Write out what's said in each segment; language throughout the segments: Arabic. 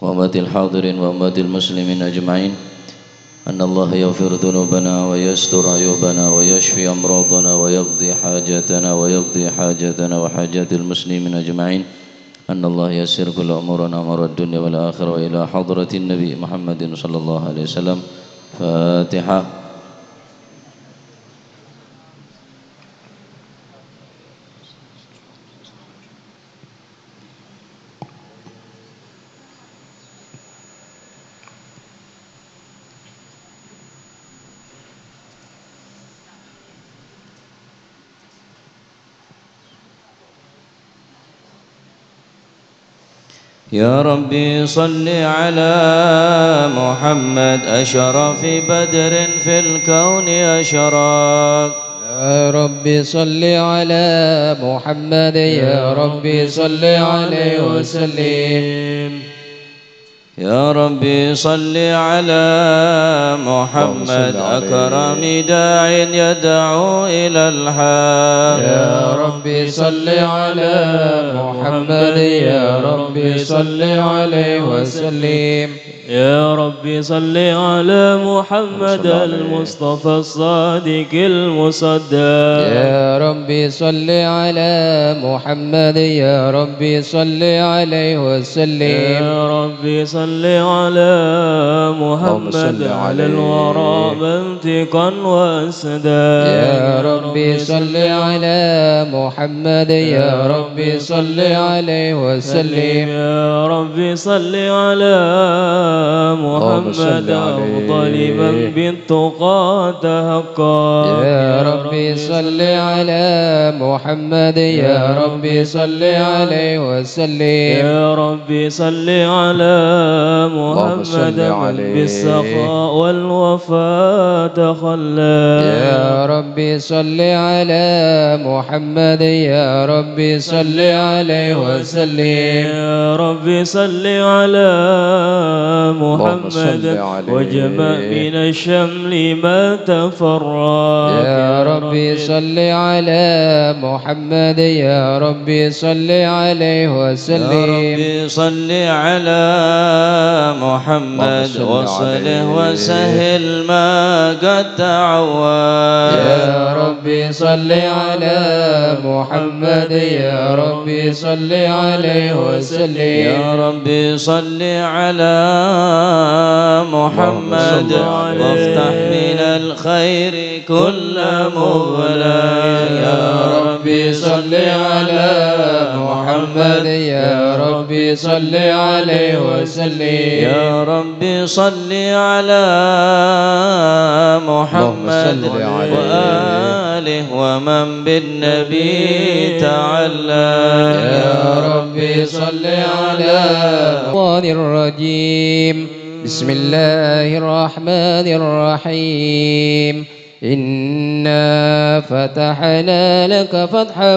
وأموات الحاضرين وأموات المسلمين أجمعين أن الله يغفر ذنوبنا ويستر عيوبنا ويشفي أمراضنا ويقضي حاجتنا وحاجات المسلمين أجمعين أن الله يسر كل أمورنا أمور الدنيا والآخرة وإلى حضرة النبي محمد صلى الله عليه وسلم. فاتحة. يا ربي صل على محمد أشرف بدر في الكون أشراق. يا ربي صل على محمد يا ربي صل عليه وسلم. يا ربي صل على محمد أكرم داع يدعو إلى الحق. يا ربي صل على محمد يا ربي صل عليه وسلم. يا ربي صل على محمد المصطفى الصادق المصدق. يا ربي صل على محمد يا ربي صل عليه وسلم. يا ربي صل على محمد على الورى منطقا واسدا. يا ربي صل على محمد يا ربي صل عليه وسلم. يا ربي صل على محمد أفضل من بالتقى تهقى. يا ربي صل على محمد يا ربي صل عليه وسلم. يا ربي صل على محمد من بالسخاء والوفاء تخلى. يا ربي صل على محمد يا ربي صل عليه وسلم. يا ربي صل على محمد وجمع من الشمل ما تفرق. يا ربي صل على محمد يا ربي صل عليه وسلم. يا ربي صل على محمد وصله وسهل ما قد تعود. يا ربي صل على محمد يا ربي صل عليه وسلم. يا ربي صل على محمد وافتح من الخير كل مغلاق. يا ربي صل على محمد يا ربي صل عليه وسلم. يا ربي صل على محمد وآله ومن بالنبي تعلى. يا ربي صل على الشيطان الرجيم. بسم الله الرحمن الرحيم. إنا فتحنا لك فتحا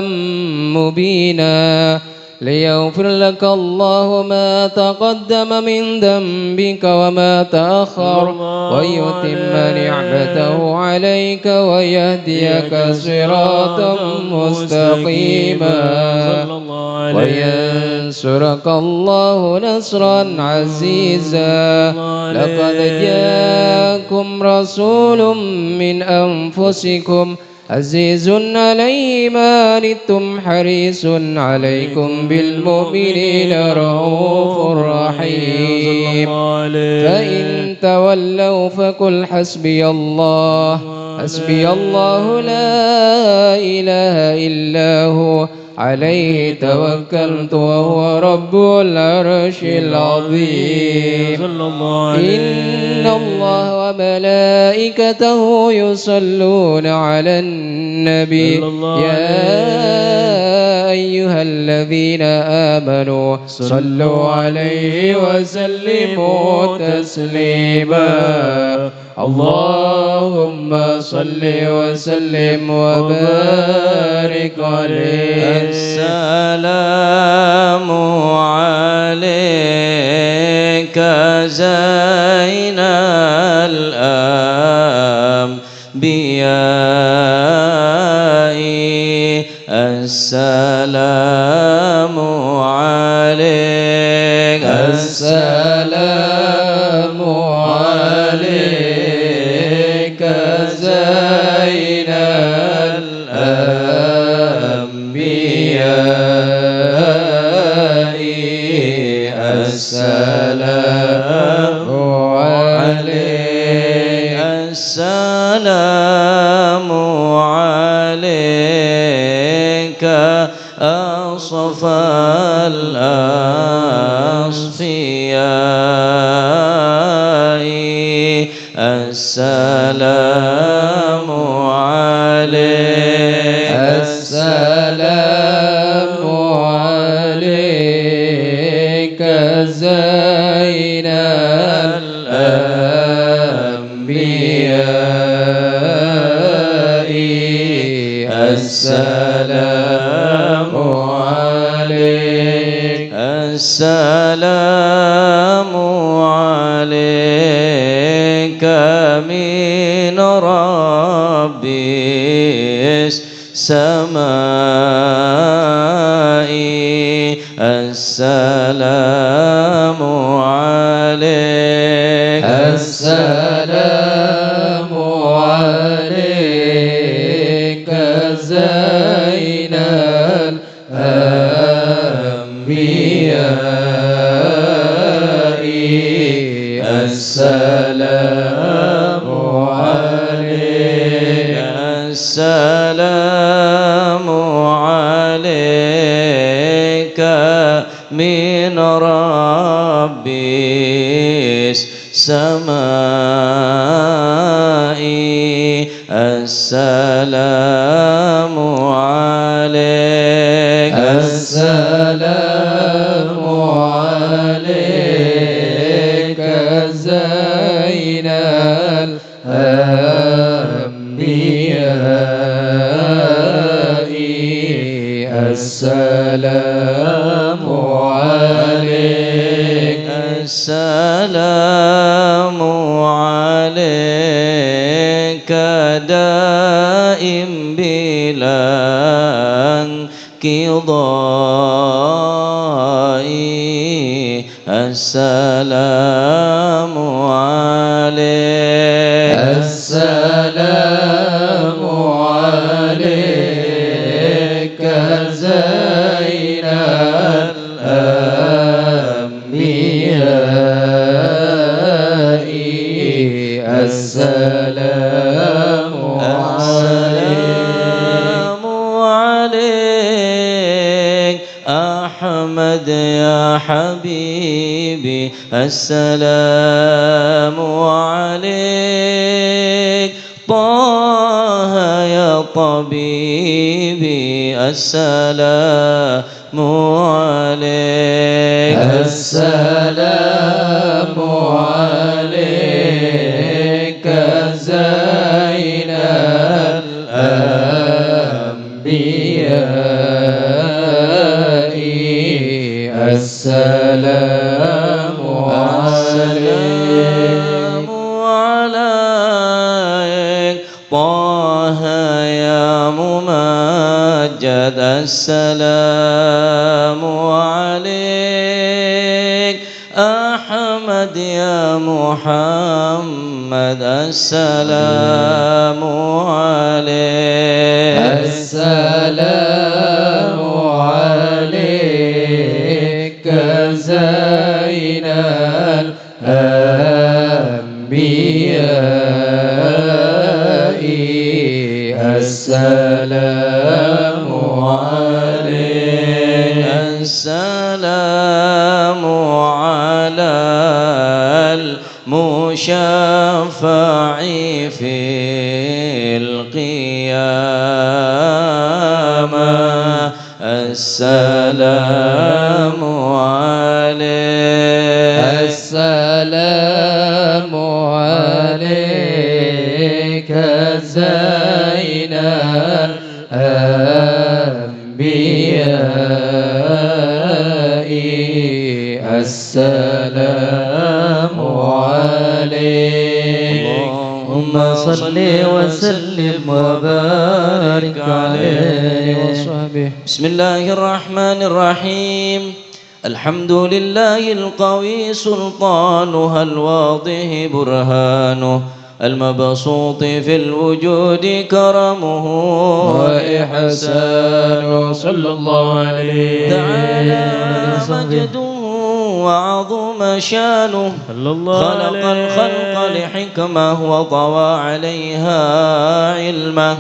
مبينا ليغفر لك الله ما تقدم من ذنبك وما تأخر ويتم نعمته عليك ويهديك صراطا مستقيما وينصرك الله نصرا عزيزا. لقد جاءكم رسول من أنفسكم عزيز عليه ما عنتم حريص عليكم بالمؤمنين رؤوف رحيم. فإن تولوا فقل حسبي الله حسبي الله لا إله إلا هو عليه توكلت وهو رب العرش العظيم. إن الله وملائكته يصلون على النبي يا أيها الذين آمنوا صلوا عليه وسلموا تسليما. اللهم صل وسلم وبارك عليه. السلام عليك زين الأنبياء. السلام عليك. السلام عليك زين الأنبياء السلام عليك السلام عليك أصفى الأصفياء السلام عليك السلام عليك زين الأنبياء السلام عليك السلام عليك من ربي السماء السلام عليك السلام عليك زين الأنبياء السلام عليك السلام عليك من ربي السماء السلام عليك السلام عليك زين الأنبياء السلام عليك السلام عليك دائم بلا انقضاء السلام عليك السلام عليك زين الأنبياء السلام عليك أحمد يا حبيبي السلام عليك طه يا طبيبي السلام عليك السلام عليك زين الأنبياء السلام عليك طه يا ممجد السلام عليك أحمد يا محمد السلام عليك السلام عليك زين الأنبياء السلام عليك السلام على المشفع في القيامة السلام عليك السلام عليك زين الأنبياء السلام عليك اللهم صل وسلم وبارك عليه وصحبه. بسم الله الرحمن الرحيم. الحمد لله القوي سلطانها الواضح برهانه المبسوط في الوجود كرمه وإحسانه صلى الله عليه تعالى مجده وعظم شانه خلق الخلق لحكمه وطوى عليها علمه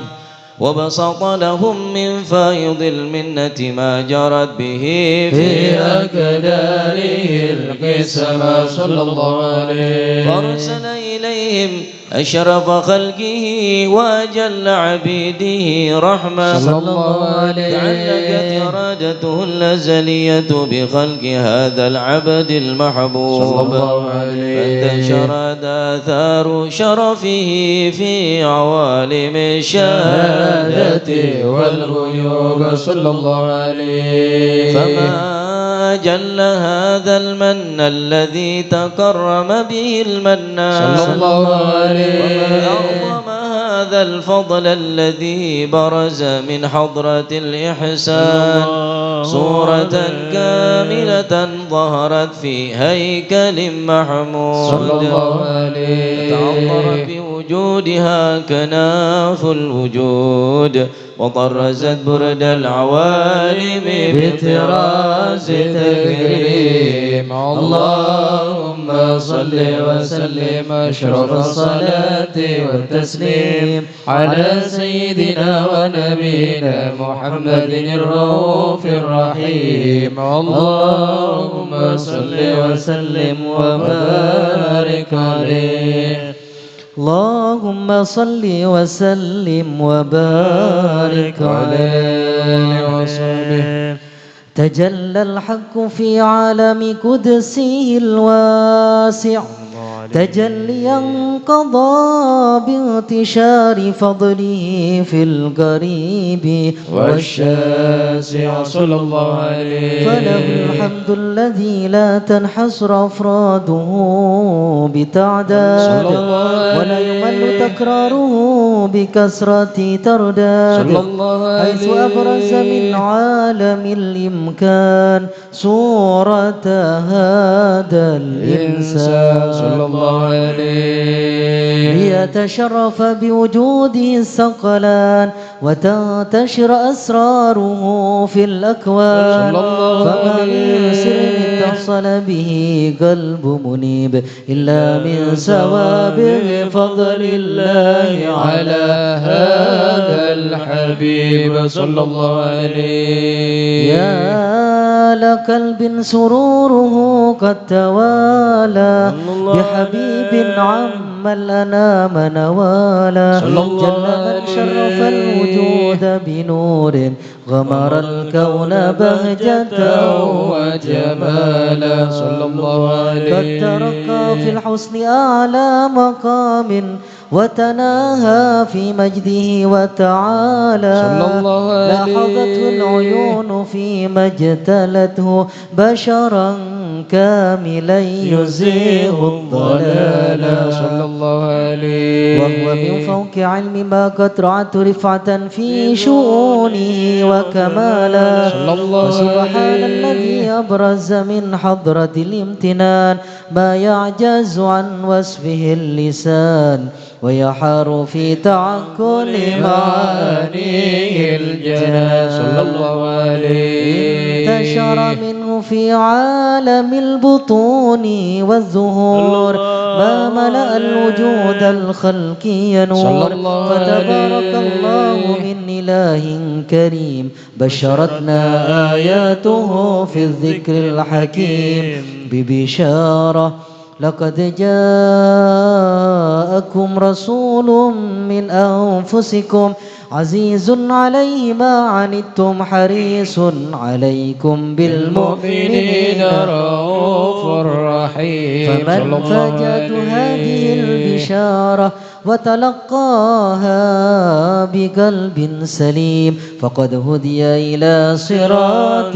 وبسط لهم من فيض المنة ما جرت به في أكداره القسم صلى الله عليه فارسل إليهم أشرف خلقه وأجل عبيده رحمة صلى الله عليه تعلقت إرادته الأزلية بخلق هذا العبد المحبوب صلى الله عليه فانتشرت آثار شرفه في عوالم الشهادة والغيوب صلى الله عليه فما جل هذا المن الذي تكرم به المنان صلى الله عليه وما أعظم هذا الفضل الذي برز من حضرة الإحسان صورة كاملة ظهرت في هيكل محمود صلى الله عليه تعطر بوجودها كناف الوجود وطرزت برد العوالم بطراز تكريم اللهم صل وسلم أشرف الصلاة والتسليم على سيدنا ونبينا محمد الرؤوف الرحيم اللهم صل وسلم وبارك عليه اللهم صل وسلم وبارك عليه وصحبه تجلى الحق في عالم قدسه الواسع تجليا قضى بانتشار فضله في القريب والشاسع صلى الله عليه فله الحمد الذي لا تنحصر أفراده بتعداد ولا يمل تكراره بكثرة ترداد حيث أبرز من عالم الإمكان صورة هذا الإنسان صلى الله عليه ليتشرف بوجوده الثقلان وتنتشر أسراره في الأكوان فما من سر اتصل به قلب منيب إلا من سوابغ فضل الله على هذا الحبيب صلى الله عليه يا لقلب سروره قد توالى بحبيب عم الأنام نوالا جل من شرف الوجود بنور غمر الكون بهجة وجمالا صلى الله عليه قد ترقى في الحسن أعلى مقام وتناهى في مجده وتعالى صلى الله عليه لاحظته العيون فيما اجتلته بشرا كاملا يزيغ الضلال صلى الله عليه وهو من فوق علم ما قد رعت رفعة في شؤونه وكمالا صلى الله وسبحان الذي أبرز من حضرة الامتنان ما يعجز عن وصفه اللسان ويحار في تعقل معانيه الجنان صلى الله عليه انتشر منه في عالم البطون والظهور ما ملأ الوجود الخلقي نور فتبارك الله من إله كريم بشرتنا آياته في الذكر الحكيم ببشارة لقد جاءكم رسول من أنفسكم عزيز عليه ما عنتم حريص عليكم بالمؤمنين رؤوف رحيم فمن فاجأت هذه البشارة وتلقاها بقلب سليم فقد هدي إلى صراط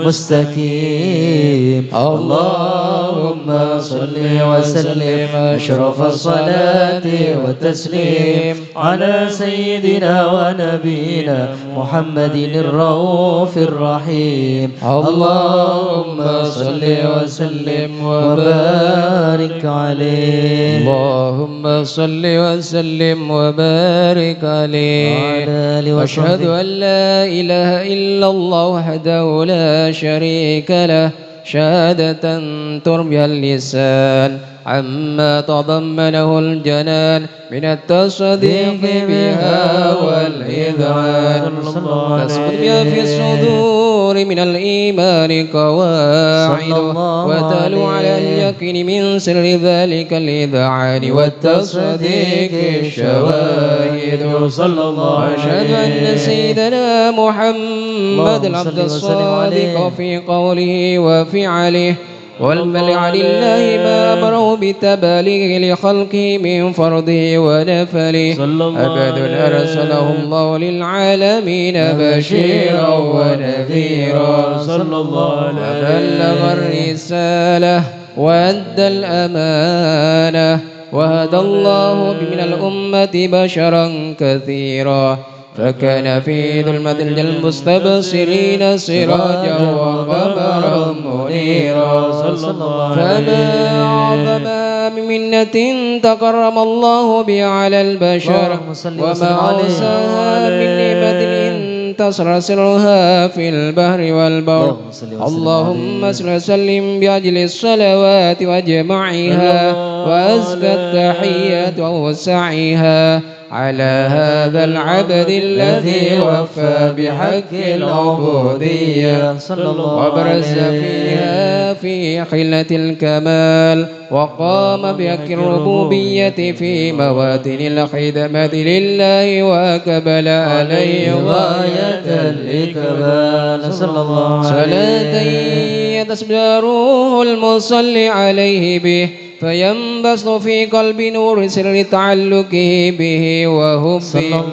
مستقيم اللهم اللهم صل وسلم أشرف الصلاة والتسليم على سيدنا ونبينا محمد الرؤوف الرحيم اللهم صل وسلم وبارك عليه اللهم صل وسلم وبارك عليه أشهد أن لا إله إلا الله وحده لا شريك له شهادة ترمي اللسان عما تضمنه الجنان من التصديق بها والإذعان تسقط بها في الصدور من الإيمان قواعد وتلو على اليقين من سر ذلك الإذعان والتصديق الشواهد صلى الله عليه وسلم أشهد أن سيدنا محمد العبد الصادق في قوله وفعله والبلع لله ما أمره بتباليغ لخلقه من فرضه ونفله أبد أرسله الله للعالمين بشيرا ونذيرا صلى الله عليه وسلم بلغ الرسالة وأدى الأمانة وهدى الله من الأمة بشرا كثيرا فكان في ظلمة المستبصرين سراجا وقمرا منيرا فما أعظم من منة تكرم الله بها على البشر وما أوسعها من نعمة انتصر سرها في البحر والبر اللهم صل وسلم بأجل الصلوات وجمعها وأزكى التحيات ووسعها على هذا العبد الذي وفى بحق العبودية وبرز فيها في حلة الكمال وقام بحق الربوبية في مواتن الخدمة لله وأقبل عليه غاية الإقبال صلى الله عليه وسلم صلاة يتسبره المصلي عليه به فينبسط في قلب نور سر تعلقه به وحبه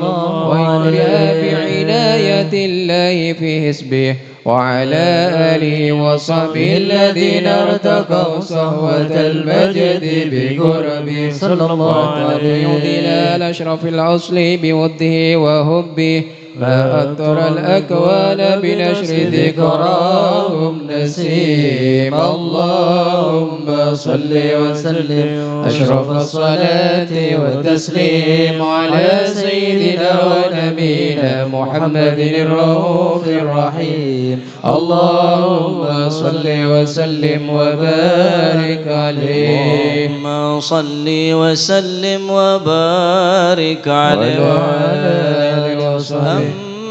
وينبئ بعناية الله في حسبه وعلى آله وصحبه الذين ارتقوا صهوة المجد بقربه صلى الله عليه وسلم إلى أشرف الأصل بوده وحبه ما أثر الأكوان بنشر ذكراهم نسيم اللهم صل وسلم أشرف الصلاة والتسليم على سيدنا ونبينا محمد الرؤوف الرحيم اللهم صل وسلم وبارك عليه اللهم صل وسلم وبارك عليه وعلى آله وصحبه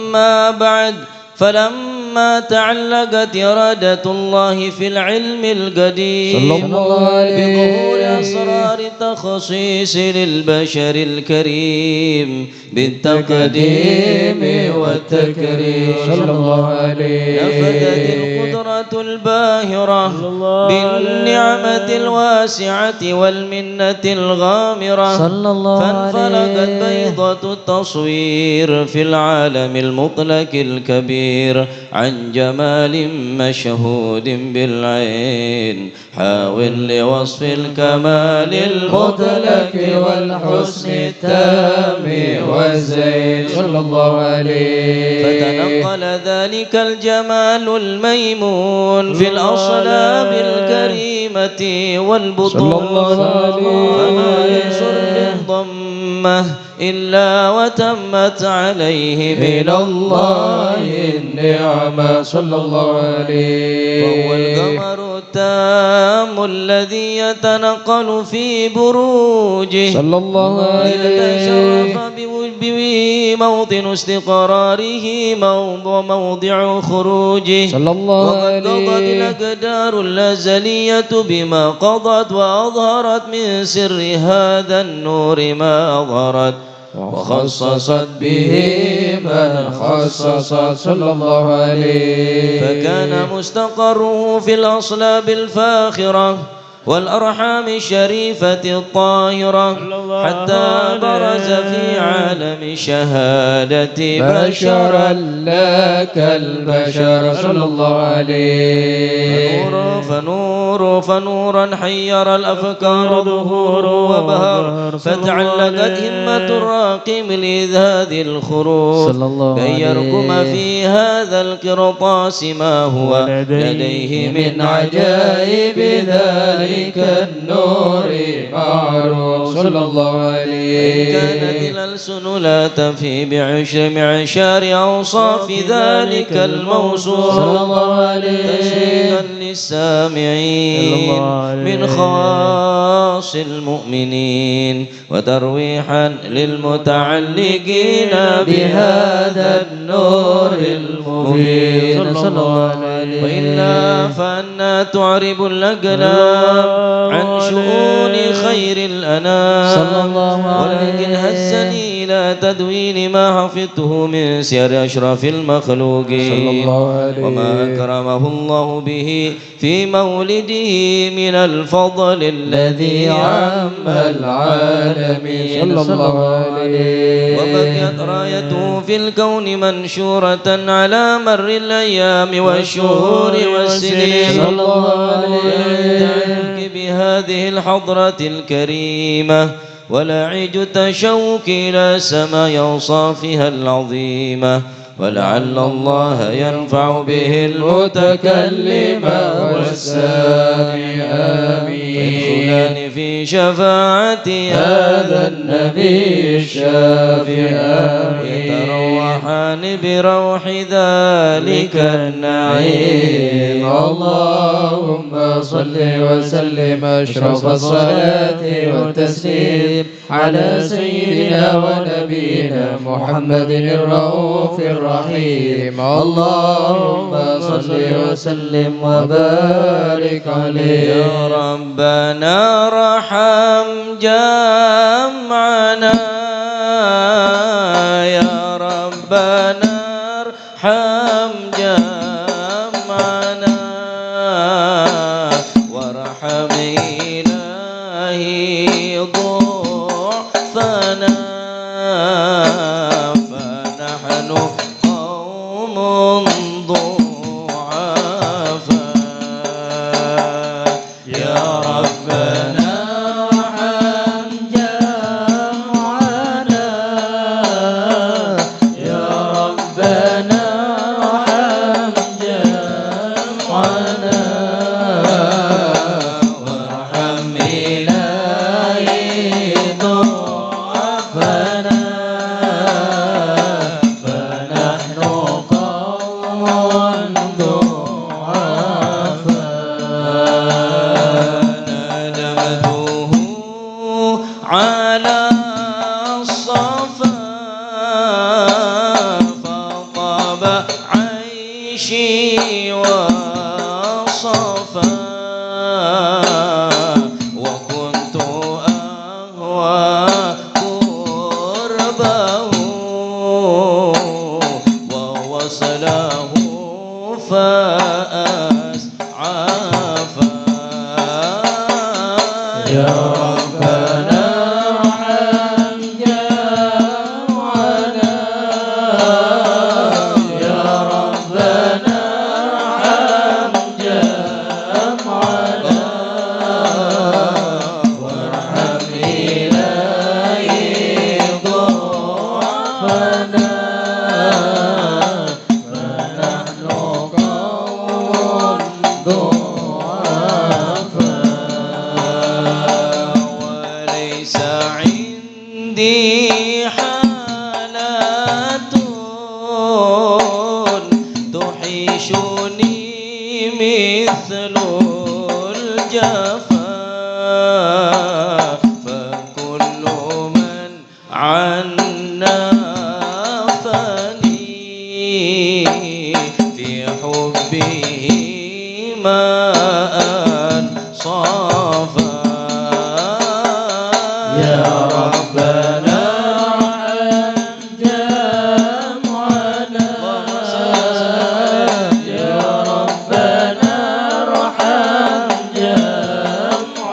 أما بعد فلما تعلقت إرادة الله في العلم القديم بظهور أسرار التخصيص للبشر الكريم بالتقديم والتكريم صلى الله عليه نفذت القدرة الباهرة بالنعمة الواسعة والمنة الغامرة فانفلقت بيضة التصوير في العالم المطلق الكبير عن جمال مشهود بالعين حاول لوصف الكمال المطلق والحسن التام والزين صلى الله عليه فتنقل ذلك الجمال الميمون في الأصلاب الكريمة والبطون فما يسر بالضمة إلا وتمت عليه من الله النعمة صلى الله عليه وهو القمر التام الذي يتنقل في بروجه صلى الله عليه يتشرف بموطن استقراره وموضع خروجه صلى الله عليه وقد قضت الأقدار الأزلية بما قضت وأظهرت من سر هذا النور ما أظهرت وخصصت به من خصص صلى الله عليه فكان مستقره في الأصلاب الفاخرة والأرحام الشريفة الطاهرة حتى برز في عالم شهادة بشرا لا كالبشر صلى الله عليه. فنورا حير الأفكار ظهور وبهر فتعلقت همة الراقم لذهاد الخروج كي يركم في هذا القرطاس ما هو لديه من عجائب ذلك النور معروف صلى الله عليه. كانت الألسن لا تفي بعشر معشار أوصاف ذلك الموصوف صلى الله عليه تسويقا للسامعين من خواص المؤمنين وترويحا للمتعلقين بهذا النور المبين صلى الله عليه. وإلا فأنا تعرب الأقلام عن شؤون خير الأنام صلى الله عليه. ولكن هزني إلى تدوين ما حفظته من سير أشرف المخلوقين صلى الله عليه وما أكرمه الله به في مولده من الفضل الذي عم العالمين صلى الله عليه. وبقيت رايته في الكون منشورة على مر الأيام والشهور والسنين صلى الله عليه. بهذه الحضرة الكريمة ولا عجت شوقي إلى سماء أوصافها العظيمة ولعل الله ينفع به المتكلم والسامع آمين. يدخلان في شفاعة هذا النبي الشافع آمين. يتروحان بروح ذلك النعيم. اللهم صل وسلم أشرف الصلاة والتسليم على سيدنا ونبينا محمد الرؤوف الرحيم. اللهم صل وسلم وبارك عليه. يا ربنا ارحم جمعنا يا ربنا ارحم جمعنا وارحم إلهي ضعفنا فنحن قوم ضعفاء. يا ربنا ارحم جمعنا يا ربنا ارحم جمعنا وارحم إلهي ضعفنا فنحن قوم ضعفاء. ندمته على الصفا فطاب عيشي وصفا وكنت أهوى قربه ووصله فأسعفا. يا ربنا ارحم جمعنا يا ربنا ارحم جمعنا وارحم إلهي ضعفنا فنحن قوم ضعفاء. وليس عندي حالات تحيشني مثل الجفا فكل من عنا فني في حبه ماء صافا. يا ربنا ارحم جمعنا يا ربنا ارحم جمعنا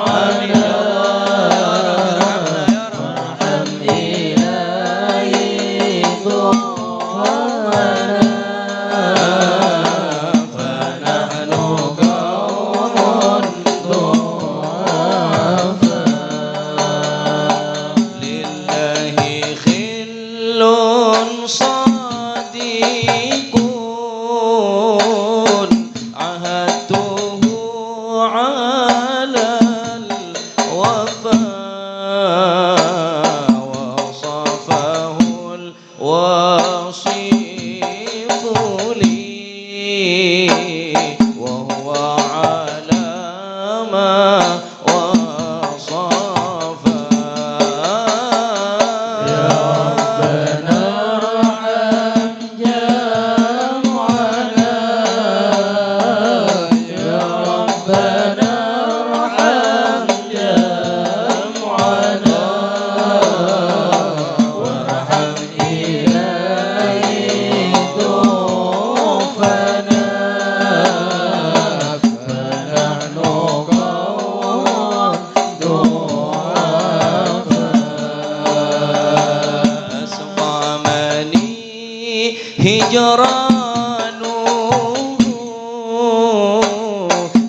هجرانه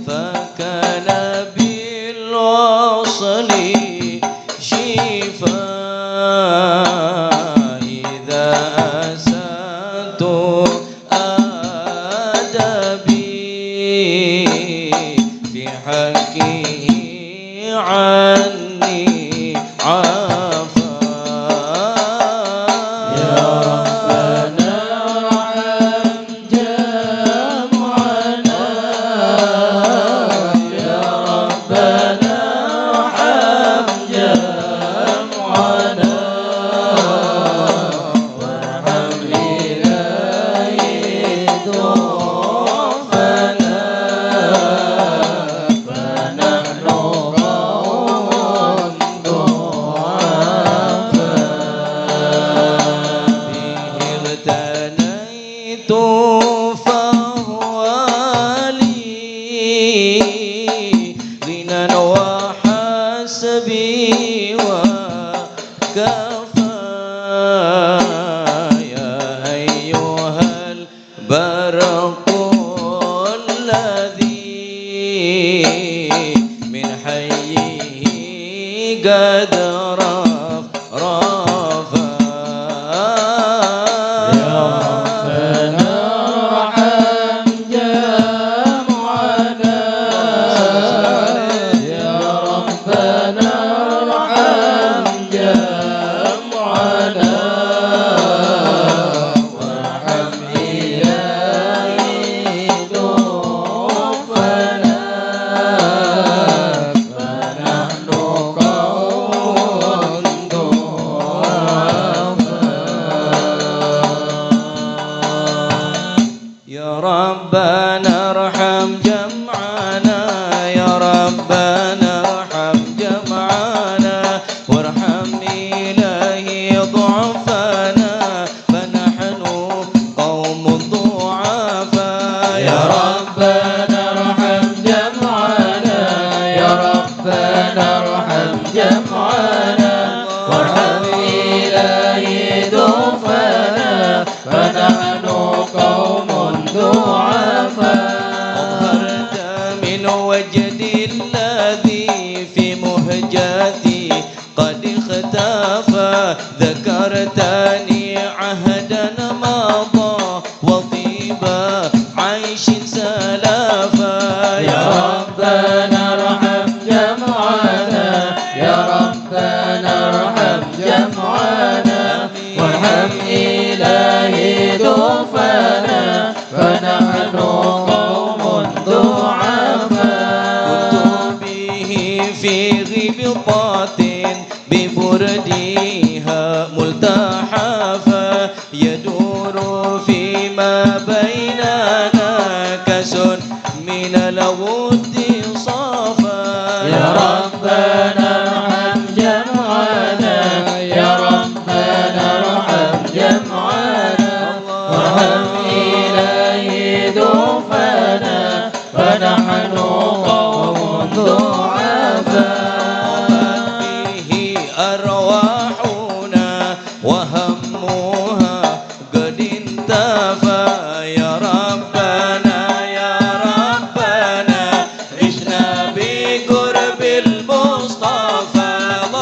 فكان بالوصل شفاء إذا أسأت أدبي في حقه عني عفا يا ربنا ارحم جمعنا يا ربنا ارحم جمعنا وارحم إلهي ضعفنا فنحن قوم ضعفاء به اغتنيت فهو لي غنى وحسبي وكفى يا أيها البرق الذي من حيه قد رفا يا ربنا ارحم جمعنا يا ربنا ارحم جمعنا وارحم إلهي ضعفنا فنحن قوم ضعفاء يا ربنا ارحم جمعنا يا ربنا ارحم جمعنا وارحم إلهي ضعفنا فنحن قوم ضعفاء يا ربنا ارحم جمعنا يا ربنا ارحم جمعنا وارحم إلهي ضعفنا فنحن قوم ضعفاء أظهرت من وجد الذي في مهجتي قد اختفى ذكرتني عهدا مضى وطيب عيش سلفا يا ربنا ارحم جمعنا يا ربنا ارحم جمعنا وارحم إلهي ضعفنا فنحن قوم ضعفاء كنت به في غبطات ببردها ملتحفا يدور فيما بيننا كأس من الود صافا يا ربنا ارحم جمعنا يا ربنا ارحم جمعنا وارحم إلهي ضعفنا فنحن قوم ضعفاء به أرواحنا وهمها قد انتفى يا ربنا عشنا بقرب المصطفى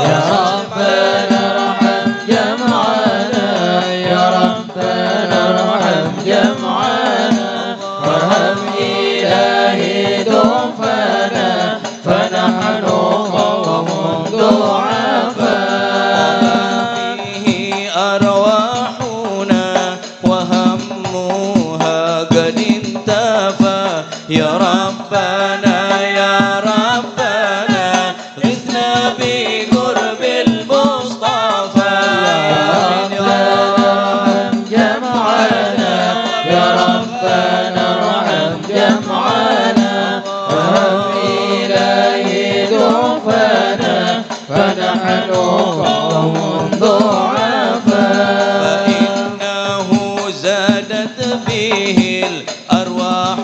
يا ربنا ارحم جمعنا يا ربنا ارحم جمعنا وارحم إلهي ضعفنا فنحن قوم ضعفاء به أرواحنا وهمها قد انتفى يا ربنا غثنا بقرب المصطفى يا ربنا ارحم جمعنا يا ربنا ارحم جمعنا وارحم إلهي ضعفنا فنحن قوم ضعفاء فإنه زادت به الأرواح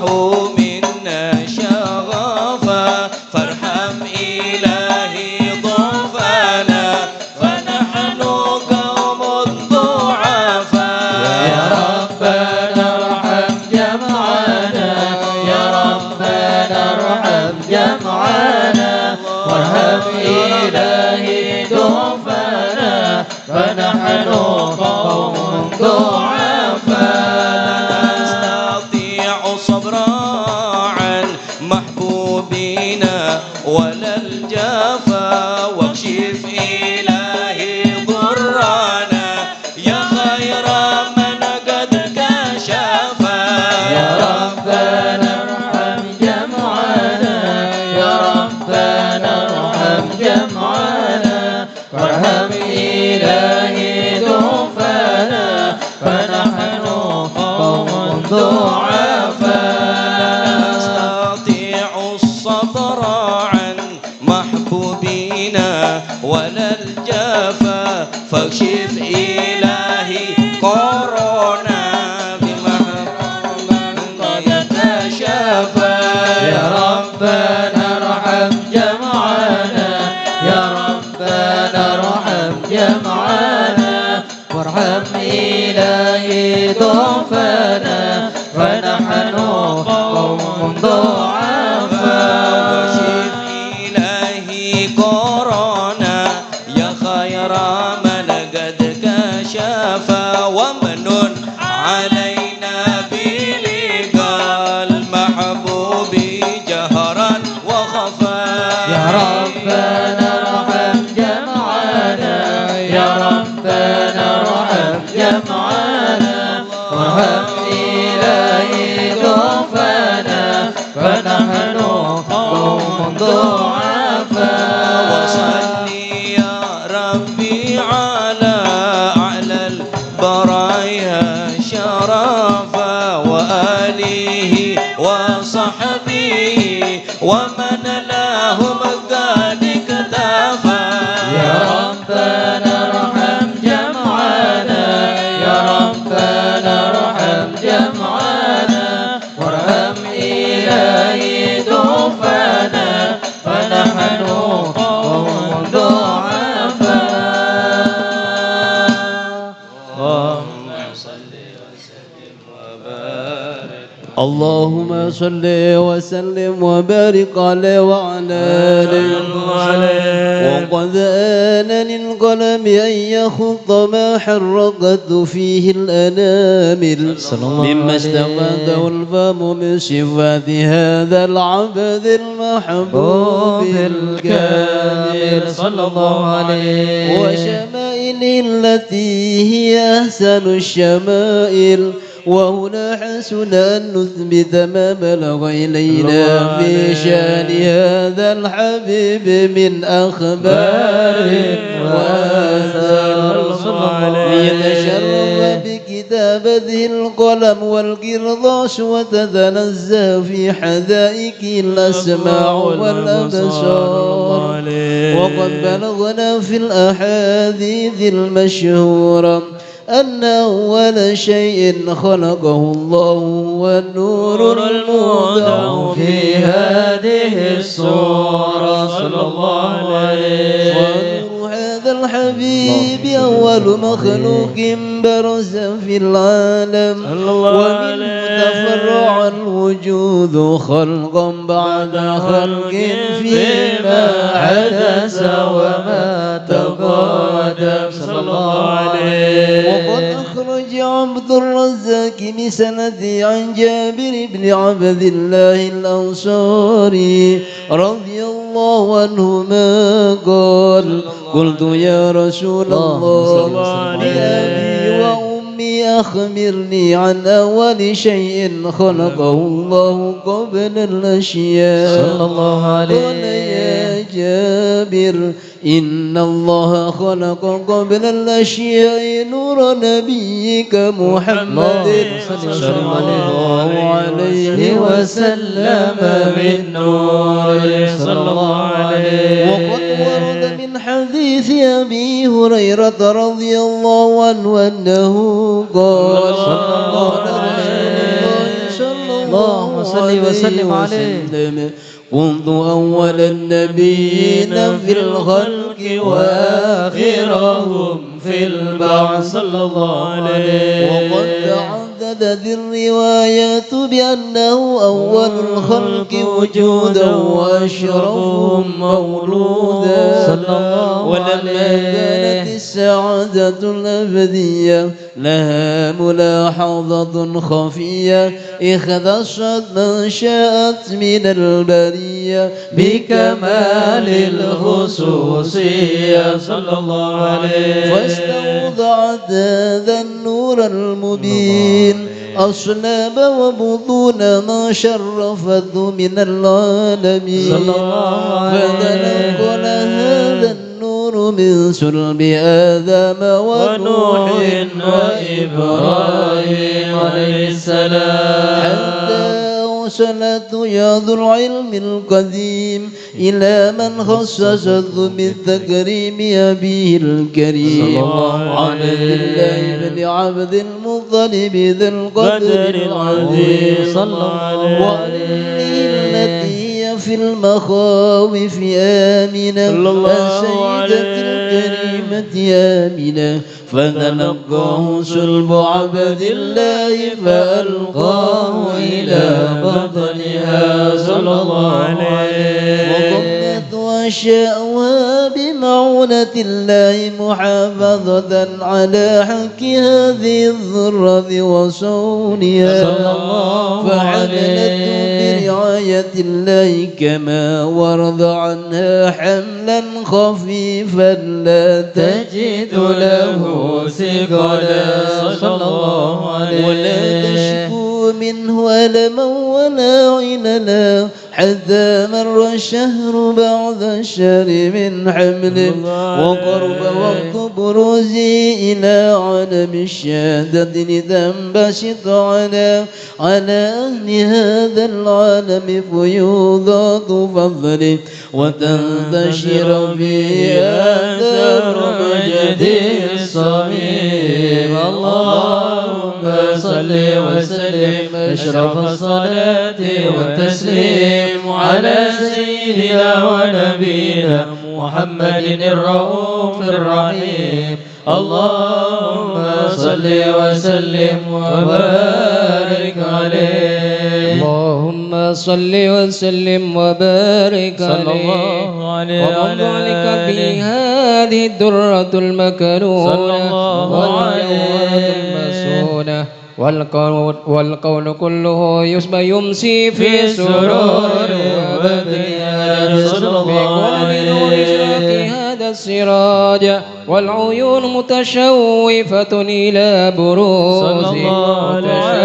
منا شغفا فارحم إلهي ضعفنا فنحن قوم ضعفاء يا ربنا إلهي ضعفنا فنحن قوم ضعفاء لا نستطيع صبرا عن محبوبنا ولا الجفا واكشف إلهي ضرنا يا خير من قد كشفا يا ربنا ارحم جمعنا يا ربنا ارحم جمعنا وارحم إلهي ضعفنا فنحن قوم ضعفاء لا نستطيع الصبر عن محبوبنا ولا الجفا فاكشف إلهي كورونا بمحبوبنا يتشافى يا ربنا ارحم جمعنا يا ربنا ارحم جمعنا وارحم إلهي ضعفنا فنحن قوم ضعفاء واشف إلهي كورونا يا خير من قد كشف ومن علينا بلقاء المحبوب جهرا وخفا يا ربنا ارحم جمعنا يا ربنا ارحم جمعنا وارحم إلهي ضعفنا فنحن قوم ضعفاء وصلي يا ربي على أعلى البرايا شرفا وآله وصحبه ومن لهم قد اكتفى يا ربنا ارحم جمعنا يا ربنا ارحم جمعنا وارحم إلهي ضعفنا فنحن قوم ضعفاء اللهم صل وسلم وبارك عليه وعلى آله وقد آن للقلم أن يخط ما حرقت فيه الأنامل مما استفاده الفم من صفات هذا العبد المحبوب الكامل صلى الله عليه وشمائله التي هي أحسن الشمائل وهنا حسن أن نثبت ما بلغ إلينا في شأن هذا الحبيب من أخبار وآثار ليتشرف بكتابته القلم والقرطاس وتتنزه في حدائق الأسماع والأبصار وقد بلغنا في الأحاديث المشهورة أن أول شيء خلقه الله هو النور المودع في هذه السورة صلى الله عليه ونور هذا الحبيب أول مخلوق برز في العالم ومنه تفرع الوجود خلقا بعد خلق فيما حدث وما تقدم صلى الله عليه وقد أخرج عبد الرزاق بسند عن جابر بن عبد الله الأنصاري رضي الله عنهما قال قلت يا رسول الله لأبي وأمي أخبرني عن أول شيء خلقه الله قبل الأشياء صلى الله عليه قال يا جابر إن الله خلق قبل الأشياء نور نبيك محمد صلى الله عليه وسلم من نور صلى الله عليه وقد ورد من حديث أبي هريرة رضي الله عنه أنه قال اللهم صل وسلم عليه كنت أول النبيين في الخلق وآخرهم في البعث صلى الله عليه وقد تعددت الروايات بأنه أول الخلق وجودا وأشرفهم مولودا السعادة الأبدية لها ملاحظة خفية اختصت من شاءت من البرية بكمال الخصوصية صلى الله عليه. فاستوضعت هذا النور المبين أصلاب وبطون ما شرفته من العالمين فتنقل هذا النور من سلب آدم ونوح وإبراهيم عليه السلام حتى وصلت يد العلم القديم إلى من خصصته بالتكريم أبيه الكريم صلى الله عليه بن عبد المطلب ذي القدر العظيم صلى الله عليه التي في المخاوف آمنة سيدة الكريمة آمنة فتلقاه سلب عبد الله فألقاه إلى بطنها صلى الله عليه وضمت وشاءها بمعونة الله محافظة على حق هذه الذرة وصونها فحملته برعاية الله كما ورد عنها حملا خفيفا لا تجد له ثقلا صلى الله عليه ولا تشكو منه ألما ولا عللا حتى مر الشهر بعد الشهر من حمل وقرب وقت بروزه إلى عالم الشهادة لتنبسط على أهل هذا العالم فيوضات فضله وتنتشر به آثار مجده الصميم. اللهم صل وسلم أشرف الصلاة والتسليم على سيدنا ونبينا محمد الرؤوف الرحيم. اللهم صل وسلم وبارك عليه. اللهم صل وسلم وبارك عليه ومضلك في هذه الدرة المكنونة والجوهرة المسونة والقول كله يمسي في سرور وبديان صلى الله عليه هذا السراج والعيون متشوفة إلى بروز متشوقة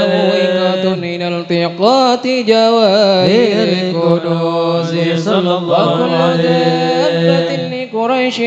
إلى التقاط جواهر الكنوز صلى الله عليه قريش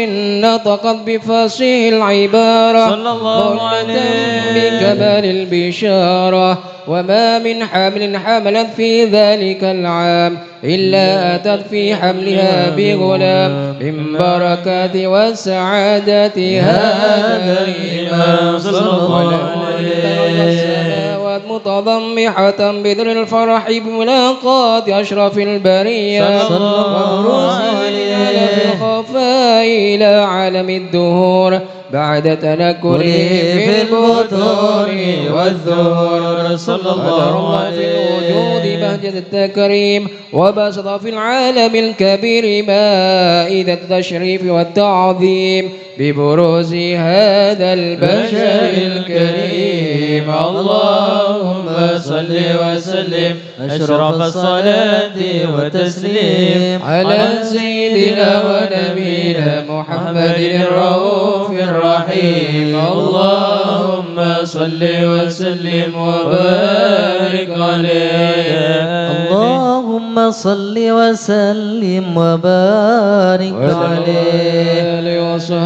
نطقت بفصيح العبارة صلى الله عليه بكمال البشارة وما من حمل حملت في ذلك العام إلا أتت في حملها بغلام من بركات والسعادة هذا الإمام صلى الله عليه متضمحة بذل الفرح بملاقات أشرف البرية وبروز في الخفاء إلى عالم الدهور بعد تنكره في البطون والذور صلى الله عليه في الوجود بهجة التكريم وبسط في العالم الكبير مائدة التشريف والتعظيم ببروز هذا البشر الكريم. اللهم صل وسلم أشرف الصلاة والتسليم على سيدنا ونبينا محمد الرؤوف الرحيم. اللهم صل وسلم وبارك عليه. اللهم صل وسلم وبارك عليه.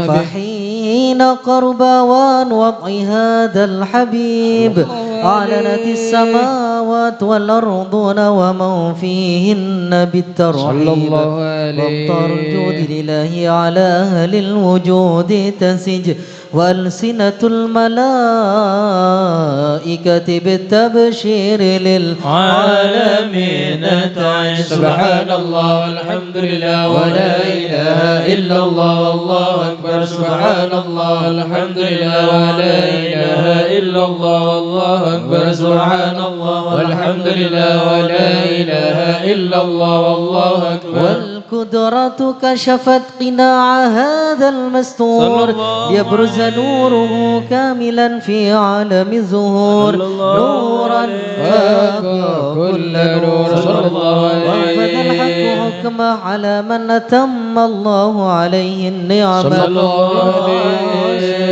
فحين قرب وان وضع هذا الحبيب أعلنت السماوات والأرضون ومن فيهن بالترحيب وابطار الجود لله على أهل الوجود تنسج وألسنة الملائكة بالتبشير للعالمين تعيش. سبحان الله والحمد لله ولا إله إلا الله والله أكبر. سبحان الله والحمد لله ولا إله إلا الله والله أكبر. سبحان الله والحمد لله ولا إله إلا الله والله أكبر. والقدرة كشفت قناع هذا المستور ليبرز نوره كاملا في عالم الظهور نورا فاق كل نور صلى الله عليه وسلم الحق حكمه على من أتم الله عليه النعمة صلى الله عليه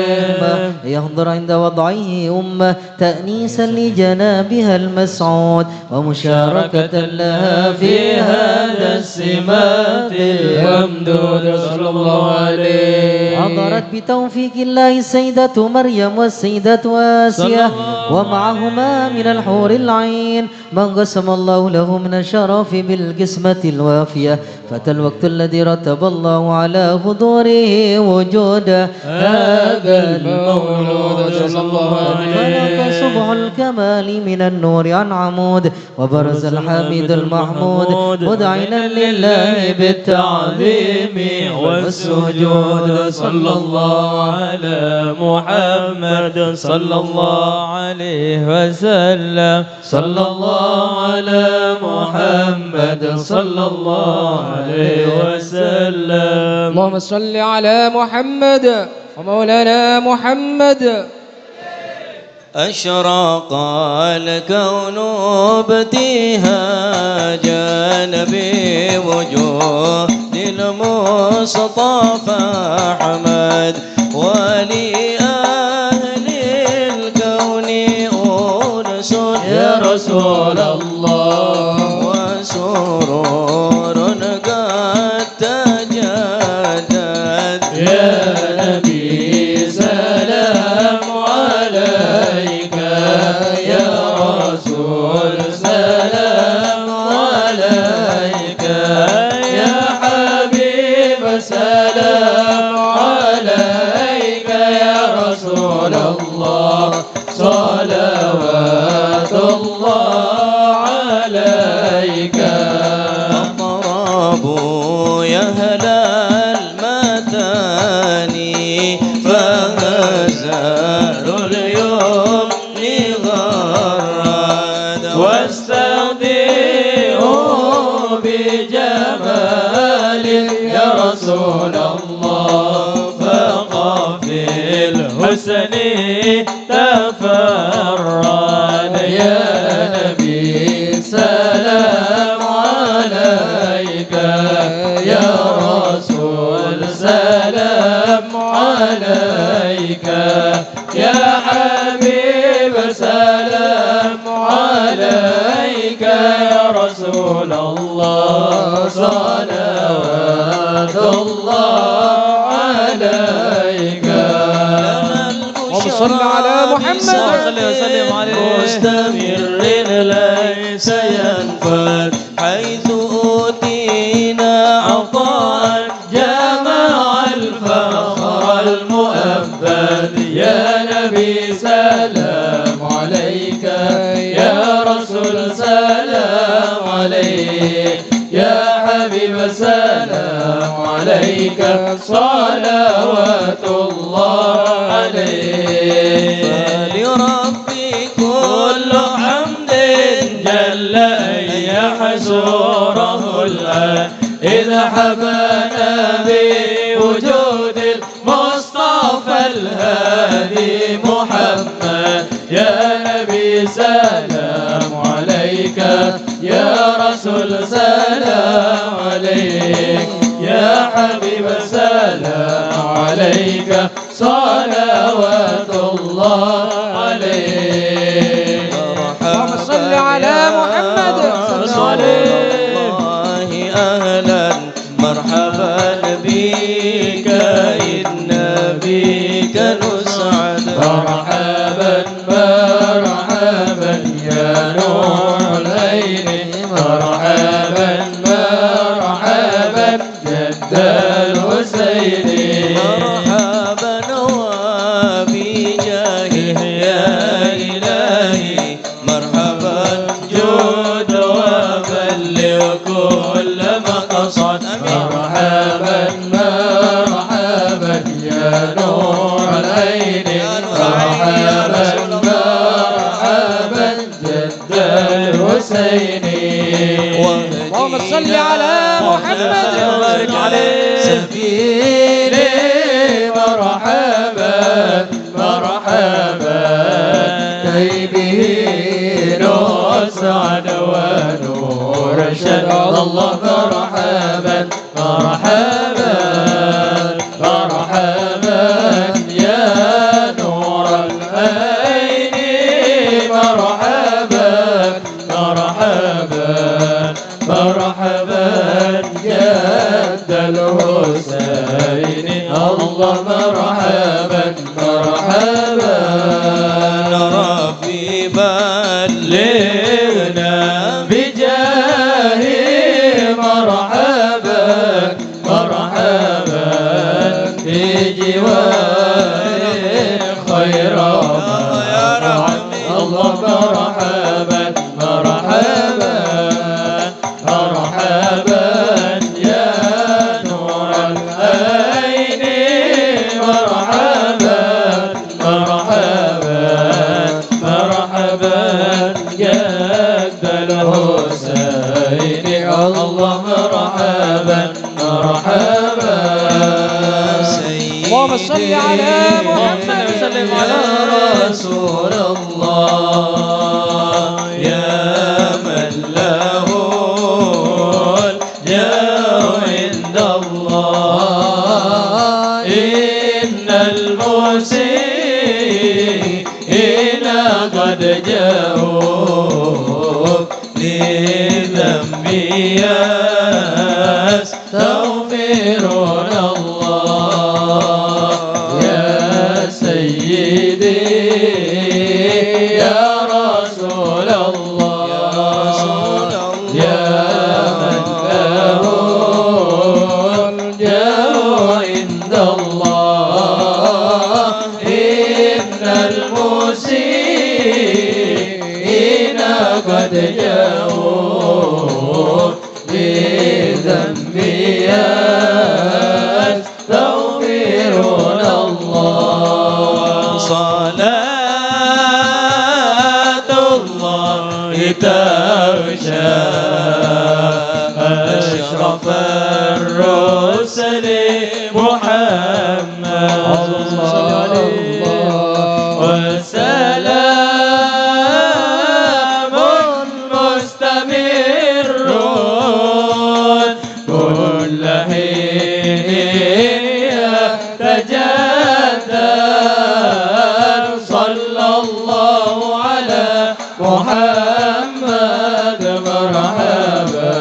يحضر عند وضعه أمة تأنيسا لجنابها المسعود ومشاركة لها في هذا السمات الممدود صلى الله عليه. حضرت بتوفيق الله السيدة مريم والسيدة آسيا ومعهما من الحور العين من قسم الله له من الشرف بالقسمة الوافية فتى الوقت الذي رتب الله على حضوره وجود هذا المولود صلى الله عليه. فلك صبح الكمال من النور عن عمود وبرز الحميد المحمود مدعنا لله بالتعظيم والسجود صلى الله على محمد صلى الله عليه وسلم صلى الله على محمد صلى الله عليه وسلم. اللهم صل على محمد ومولانا محمد. أشرق الكون ابتهاجا بوجود المصطفى أحمد ولأهل الكون أنس يا رسول الله وسرور قد تجدد يا نبي سلام عليك يا رسول سلام عليك يا حبيب سلام عليك يا رسول الله صلوات الله عليك. أطربوا يا أهل المتاني فهزار اليوم غرد واستودعوا بجمال يا رسول الله فقفي الحسن تفرد يا نبي سلام عليك يا رسول سلام عليك يا حبيب سلام عليك يا رسول الله صلوات الله عليك. صل على محمد وسلم عليه مستمر ليس ينفد حيث أوتينا عطاء جمع الفخر المؤبد يا نبي سلام عليك يا رسول سلام عليك يا حبيب سلام عليك صلوات الله عليك. فلربي كل حمد جل أن يحسره الآن إذا حبانا بوجود المصطفى الهادي محمد يا نبي سلام عليك يا رسول سلام عليك يا حبيب سلام عليك صلوات الله عليك. اللهم صل على محمد صلى الله أهلا مرحبا بك إن بك نسعد مرحبا مرحبا يا نور العين مرحبا مرحبا جد الحسين مرحبا وبجاهه يا إلهي مرحبا جود وبلغ كل مقصد مرحبا مرحبا يا نور العين مرحبا مرحبا جد الحسين. اللهم صل على محمد بارك عليه سبيلي مرحبا مرحبا كي به نور سعد ونور شد الله مرحبا مرحبا مرحبا يا نور العين مرحبا مرحبا مرحبا جد الحسين الله مرحبا مرحبا ربي بلغنا بجاه مرحبا مرحبا في جوار خير يا رحمي الله مرحبا مرحبا مرحبا يا نور العين مرحبا مرحبا مرحبا جد الحسين الله مرحبا مرحبا اللهم صل على محمد وسلم على رسول الله يا من له الجاه عند الله إن المسيئين قد جاءوا لذنبي يستغفرون الله يا سيدي يا رسول الله يا من له الجاه عند الله إن المسيئين قد جاءوا لذنبي يستغفرون الله صلاة الله تغشى أشرف الرسل محمد وسلام مستمر كل حين يتجدد صلى الله على محمد مرحبا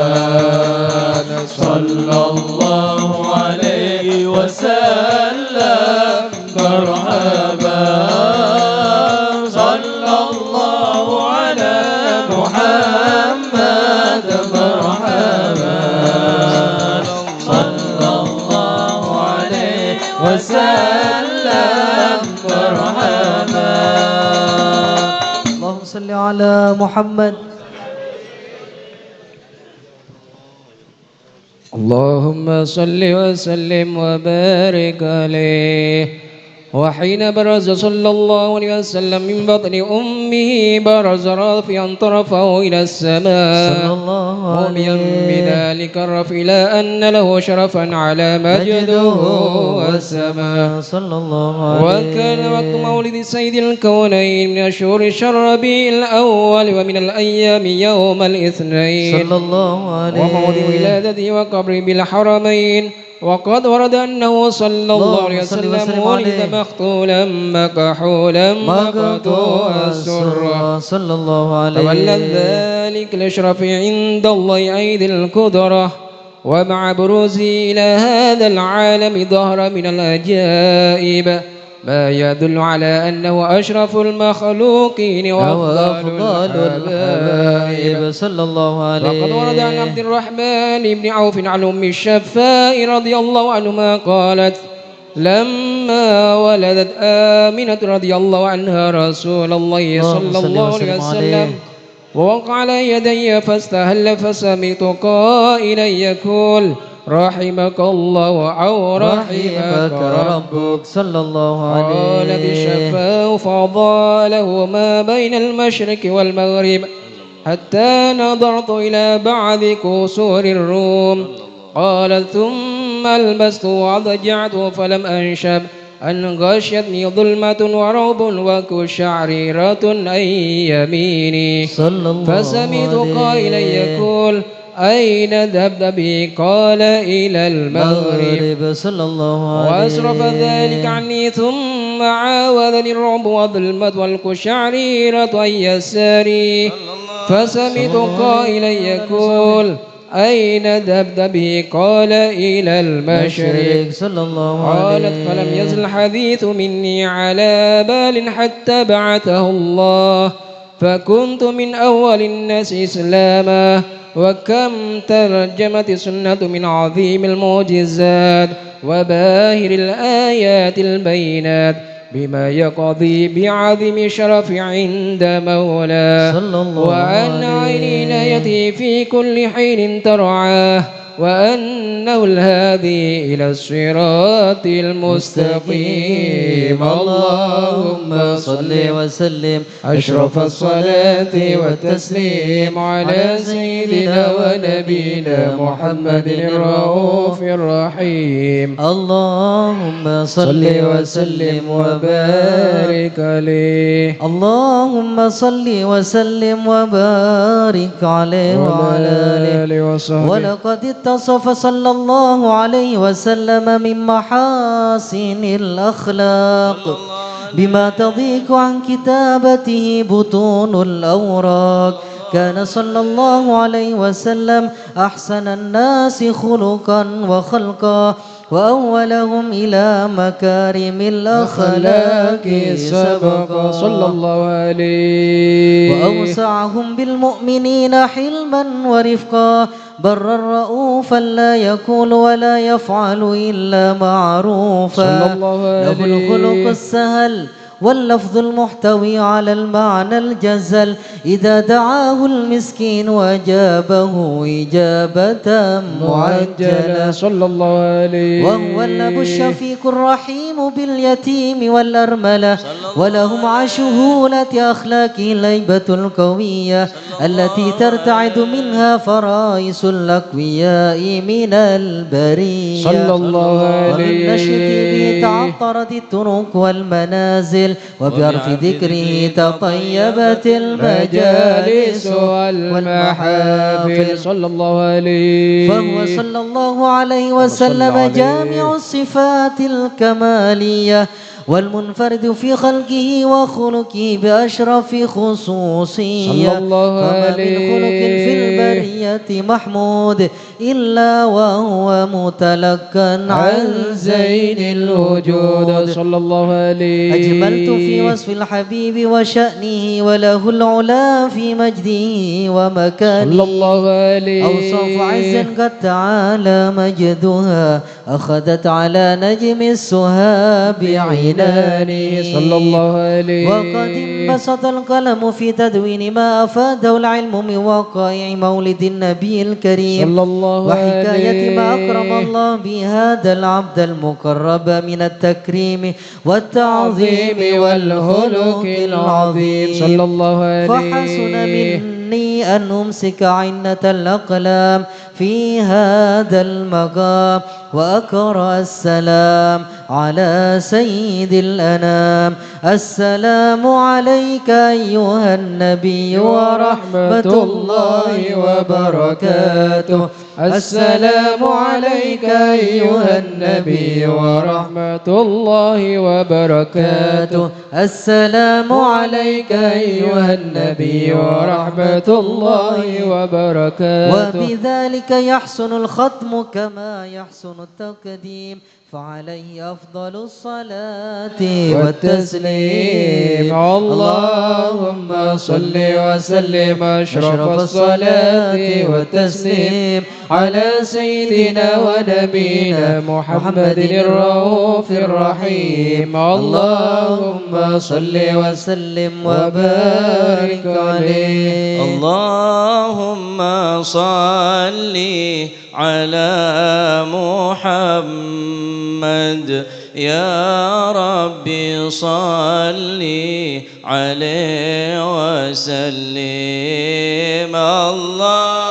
صلى الله عليه وسلم مرحبا صلى الله على محمد مرحبا صلى الله عليه وسلم مرحبا اللهم صل على محمد. اللهم صل وسلم وبارك عليه. وحين برز صلى الله عليه وسلم من بطن أمه برز رافعا طرفه إلى السماء صلى الله مؤمنا عليه بذلك الرفع لا أن له شرفا على مجده والسماء. صلى الله عليه. وكان وقت مولد سيد الكونين من أشهر الربيع الأول ومن الأيام يوم الاثنين صلى الله عليه. وموضع ولادته وقبره بالحرمين. وقد ورد أنه صلى الله عليه وسلم ولد مختولا مكحولا مقطوع السرة صلى الله عليه. تولى ذلك الأشرف عند الله عيد القدرة. ومع بروزه إلى هذا العالم ظهر من العجائب ما يدل على أنه أشرف المخلوقين وأفضل الحبائب صلى الله عليه. وقد ورد عن عبد الرحمن بن عوف عن أم الشفاء رضي الله عنهما قالت: لما ولدت آمنة رضي الله عنها رسول الله صلى الله عليه وسلم ووقع على يدي فاستهل فسمعت قائلا يقول: رحمك الله أو رحمك ربك. صلى الله عليه. قالت الشفاء فأضاله ما بين المشرق والمغرب حتى نظرت إلى بعض قصور الروم قال ثم البست وأضجعت فلم أنشب أن غشيتني ظلمة ورعب وكشعريرة أن يميني فسمعت قائلا يقول أين ذهبت بي؟ قال إلى المغرب صلى الله عليه وأصرف ذلك عني ثم عاوذني الرعب والظلمة والكشعريرة أن يساري فسمعت قائلا يقول أين ذهبت به؟ قال إلى المشرق صلى الله عليه. قالت فلم يزل الحديث مني على بال حتى بعثه الله فكنت من أول الناس إسلاما وكم ترجمت السنة من عظيم المعجزات وباهر الآيات البينات بما يقضي بعظيم شرف عند مولاه وأن عيني نايتي في كل حين ترعاه وأنه الهادي إلى الصراط المستقيم. اللهم صل وسلم أشرف الصلاة والتسليم على سيدنا ونبينا محمد الرؤوف الرحيم. اللهم صل وسلم وبارك عليه. اللهم صل وسلم وبارك عليه وعلى آله وصحبه. ولقد اتصف صلى الله عليه وسلم من محاسن الأخلاق بما تضيق عن كتابته بطون الأوراق. كان صلى الله عليه وسلم أحسن الناس خلقا وخلقا وأولهم إلى مكارم الأخلاق سبقا صلى الله عليه. وأوسعهم بالمؤمنين حلما ورفقا برا رؤوفا لا يقول ولا يفعل إلا معروفا. صلى الله عليه. له الخلق السهل واللفظ المحتوي على المعنى الجزل إذا دعاه المسكين وأجابه إجابة معجلة. صلى الله عليه. وهو الأب الشفيق الرحيم باليتيم والأرملة ولهم عن شهولة أخلاقه الهيبة القوية التي ترتعد منها فرائس الأقوياء من البرية. صلى الله عليه. وبالنشط به تعطرت الطرق والمنازل وبعرف ذكره تطيبت المجالس والمحافل. صلى الله عليه. فهو صلى الله عليه وسلم جامع الصفات الكمالية والمنفرد في خلقه وخلقه بأشرف خصوصية. صلى الله وما عليه. من خلق في البرية محمود إلا وهو متلقا عن زين الوجود. صلى الله عليه. أجملت في وصف الحبيب وشأنه وله العلا في مجده ومكانه. صلى الله عليه. أوصاف عز قد تعالى مجدها أخذت على نجم السهاب بعينانه. صلى الله عليه. وقد انبسط القلم في تدوين ما أفاده العلم من وقائع مولد النبي الكريم صلى الله وحكاية ما عليه. أكرم الله بهذا العبد المقرب من التكريم والتعظيم والخلق العظيم. صلى الله عليه. فحسن مني أن أمسك عنة الأقلام في هذا المقام وأقرأ السلام على سيد الأنام. السلام عليك أيها النبي ورحمة الله وبركاته. السلام عليك أيها النبي ورحمة الله وبركاته. السلام عليك أيها النبي ورحمة الله وبركاته. وبذلك يحسن الختم كما يحسن التقديم فعليه أفضل الصلاة والتسليم. اللهم صل وسلم أشرف الصلاة والتسليم على سيدنا ونبينا محمد الرؤوف الرحيم. اللهم صل وسلم وبارك عليه. اللهم صل على محمد يا ربي صل عليه وسلم.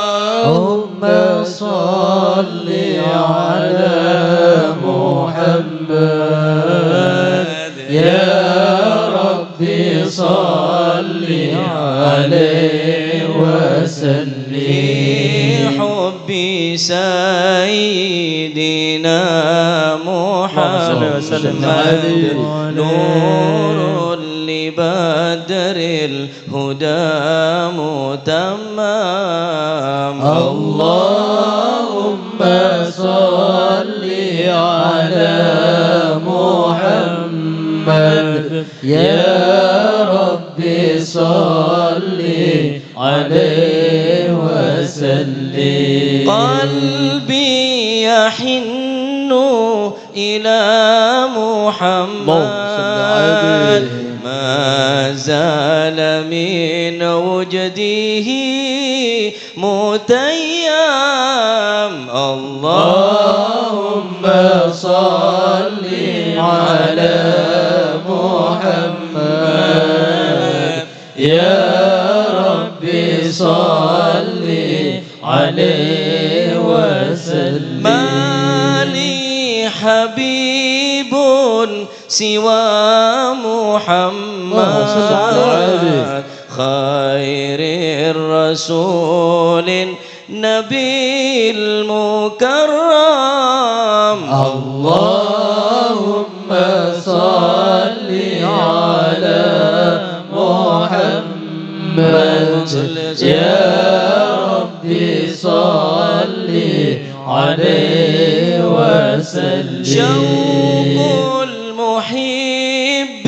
اللهم صل يا ربي صل عليه وسلم في حب سيدنا محمد نور لبدر الهدى متمم اللهم صل على محمد يا ربي صل عليه وسلم قلبي يحن إلى محمد ما زال من وجده متيم اللهم صل على محمد يا ربي صل عليه وسلم ما لي حبيب سوى محمد خير الرسول النبي المكرم اللهم صل على محمد يا ربي صل عليه وسلم شوق المحب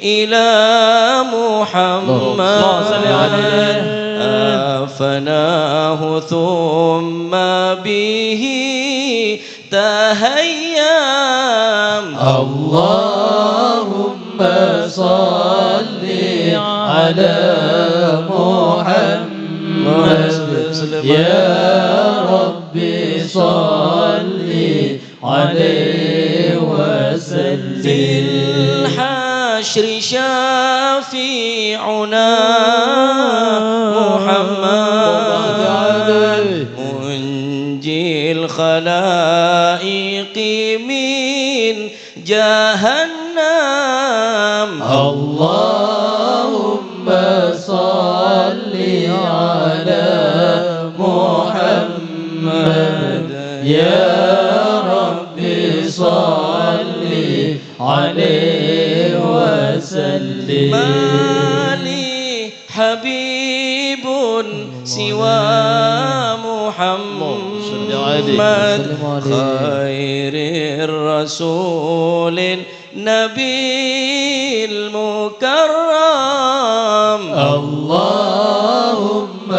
إلى محمد أفناه ثم به تهيم اللهم صل على محمد يا ربي صل عليه وسلم في الحشر شافعنا محمد منجي الخلائق من جهنم اللهم صل على محمد يا ربي صل عليه وسلم ما لي حبيب سوى محمد خير الرسول النبي المكرم اللهم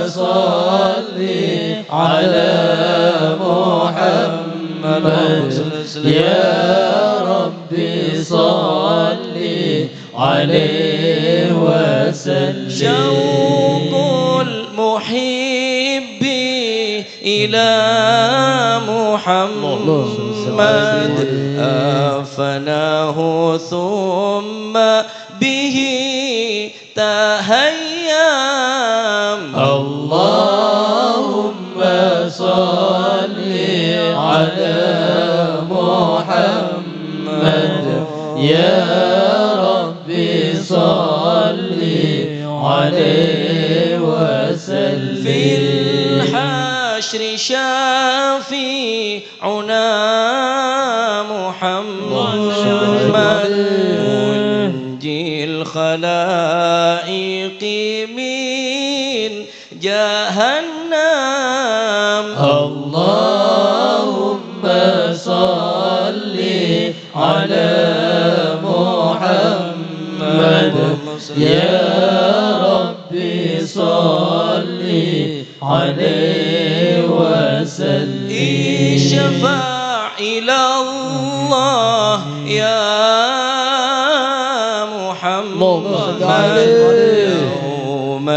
صل على محمد يا ربي صل عليه وسلم شوق المحب إلى محمد أفناه ثم به تهيم اللهم صل على محمد يا ربي صل عليه وسلم في الحشر شافعنا محمد منجي الخلائق من جهنم اللهم صل على محمد يا ربي صل عليه وسلم اشفع إلى الله يا محمد يوم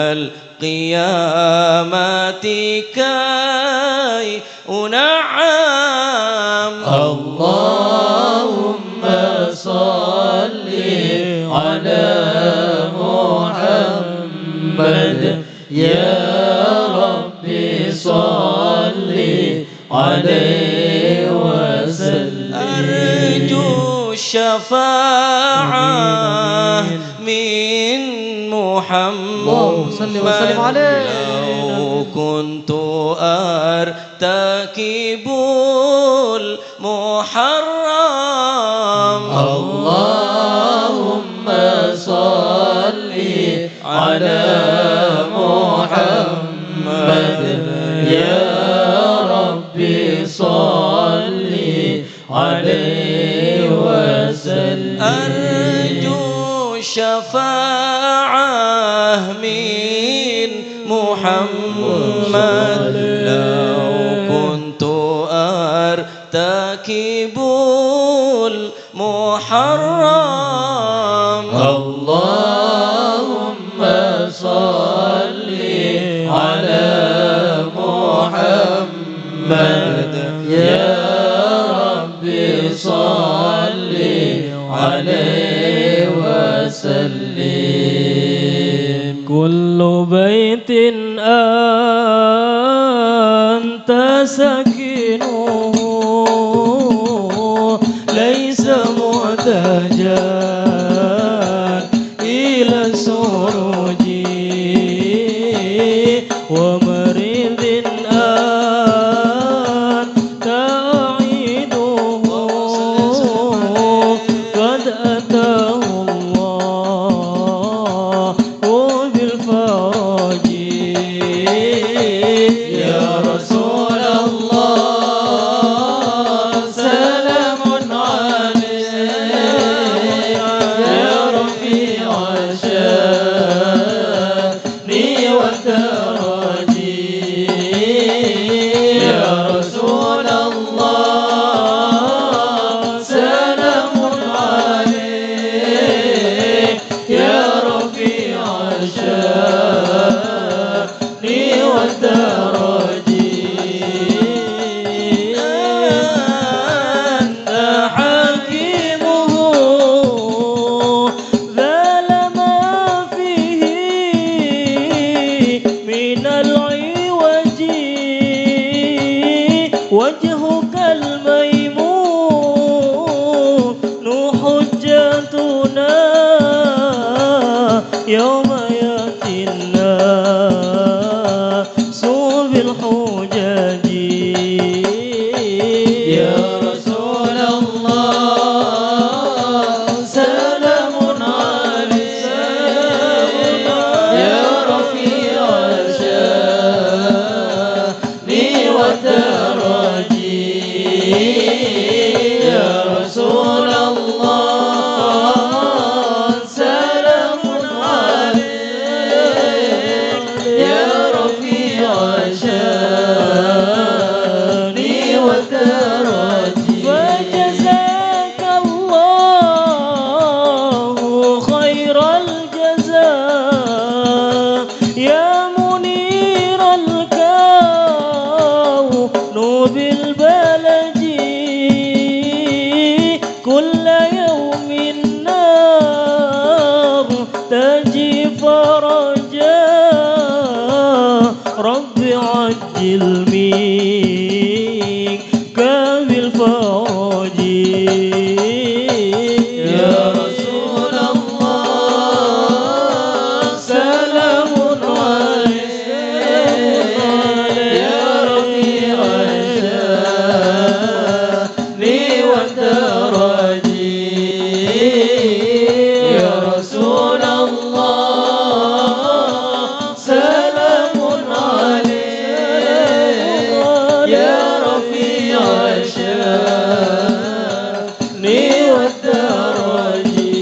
القيامة كي أنعم اللهم صل على محمد يا ربي صل عليه وسلم أرجو الشفاعة من محمد صل وسلم عليه لو كنت أرتكب المحرم اللهم صل على محمد يا ربي صل عليه وسلم أرجو شفاعة من محمد لو كنت أرتكب المحرم اللهم صل على محمد يا ربي صل عليه وسلم كل بيت أنت سكنه ليس محتاجا إلى سروج ومريض أنت عيده قد أتاه الله بالفرج يا رسول الله سلام عليك يا رفيع الشان والترجي يا رسول الله سلام عليك يا رفيع الشان والترجي أنت حكيمه ذل ما فيه من العوج وجهك الميمون حجتنا يوم يأتي الناس بالحجج يا رسول الله سلام عليك يا رفيع الشان والترجي يا رسول الله سلام عليك يا رفيع الشان والترجي فجزاك الله خير الجزاء يا منير الكون بالبلد كل يوم النار تجي فرجا رب عجل منك بالفرج يا رسول الله سلام عليك يا رفيع الشان والترجي يا رسول الله سلام عليك يا رفيع الشان والترجي